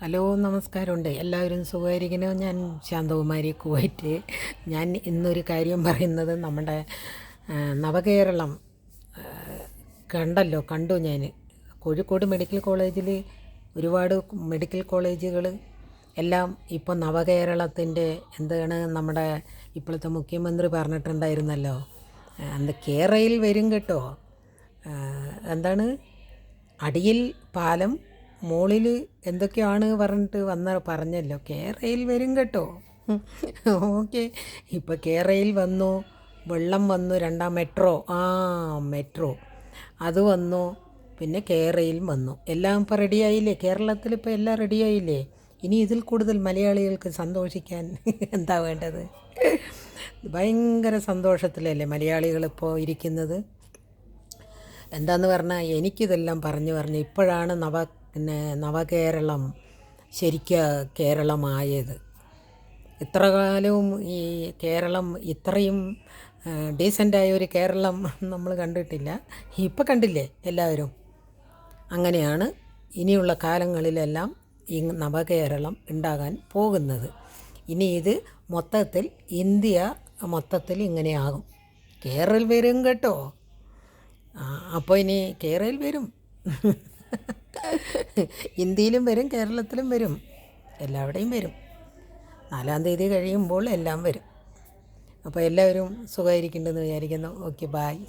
Hello, നമസ്കാരമുണ്ട്. എല്ലാവരും സുഖമായിരിക്കണോ? ഞാൻ ശാന്തകുമാരി, കുവൈറ്റ്. ഞാൻ ഇന്നൊരു കാര്യം പറയുന്നത് നമ്മുടെ നവകേരളം കണ്ടു ഞാൻ. കോഴിക്കോട് മെഡിക്കൽ കോളേജിൽ ഒരുപാട് മെഡിക്കൽ കോളേജുകൾ എല്ലാം ഇപ്പോൾ നവകേരളത്തിൻ്റെ എന്താണ് നമ്മുടെ ഇപ്പോഴത്തെ മുഖ്യമന്ത്രി പറഞ്ഞിട്ടുണ്ടായിരുന്നല്ലോ, കേരയിൽ വരും കേട്ടോ. എന്താണ് അടിയിൽ പാലം മോളിൽ എന്തൊക്കെയാണ് പറഞ്ഞല്ലോ. കേരയിൽ വരും കേട്ടോ. ഓക്കെ, ഇപ്പോൾ കേരയിൽ വന്നു, വെള്ളം വന്നു, രണ്ടാം മെട്രോ അത് വന്നു, പിന്നെ കേരയിൽ വന്നു. എല്ലാം ഇപ്പോൾ റെഡിയായില്ലേ? കേരളത്തിൽ ഇപ്പോൾ എല്ലാം റെഡിയായില്ലേ? ഇനി ഇതിൽ കൂടുതൽ മലയാളികൾക്ക് സന്തോഷിക്കാൻ എന്താ വേണ്ടത്? ഭയങ്കര സന്തോഷത്തിലല്ലേ മലയാളികളിപ്പോൾ ഇരിക്കുന്നത്. എന്താന്ന് പറഞ്ഞാൽ എനിക്കിതെല്ലാം പറഞ്ഞ് ഇപ്പോഴാണ് നവകേരളം കേരളമായത്. ഇത്ര കാലവും ഈ കേരളം ഇത്രയും ഡീസൻ്റായ ഒരു കേരളം നമ്മൾ കണ്ടിട്ടില്ല. ഇപ്പം കണ്ടില്ലേ എല്ലാവരും? അങ്ങനെയാണ് ഇനിയുള്ള കാലങ്ങളിലെല്ലാം ഈ നവകേരളം ഉണ്ടാകാൻ പോകുന്നത്. ഇനി ഇത് മൊത്തത്തിൽ ഇന്ത്യ മൊത്തത്തിൽ ഇങ്ങനെയാകും. കേരളം വരും കേട്ടോ. അപ്പോൾ ഇനി കേരളയിൽ വരും. ഇന്ത്യയിലും വരും, കേരളത്തിലും വരും, എല്ലാവിടെയും വരും. 4-ാം തീയതി കഴിയുമ്പോൾ എല്ലാം വരും. അപ്പോൾ എല്ലാവരും സുഖമായിരിക്കുന്നുണ്ടെന്ന് വിചാരിക്കുന്നു. Okay, bye.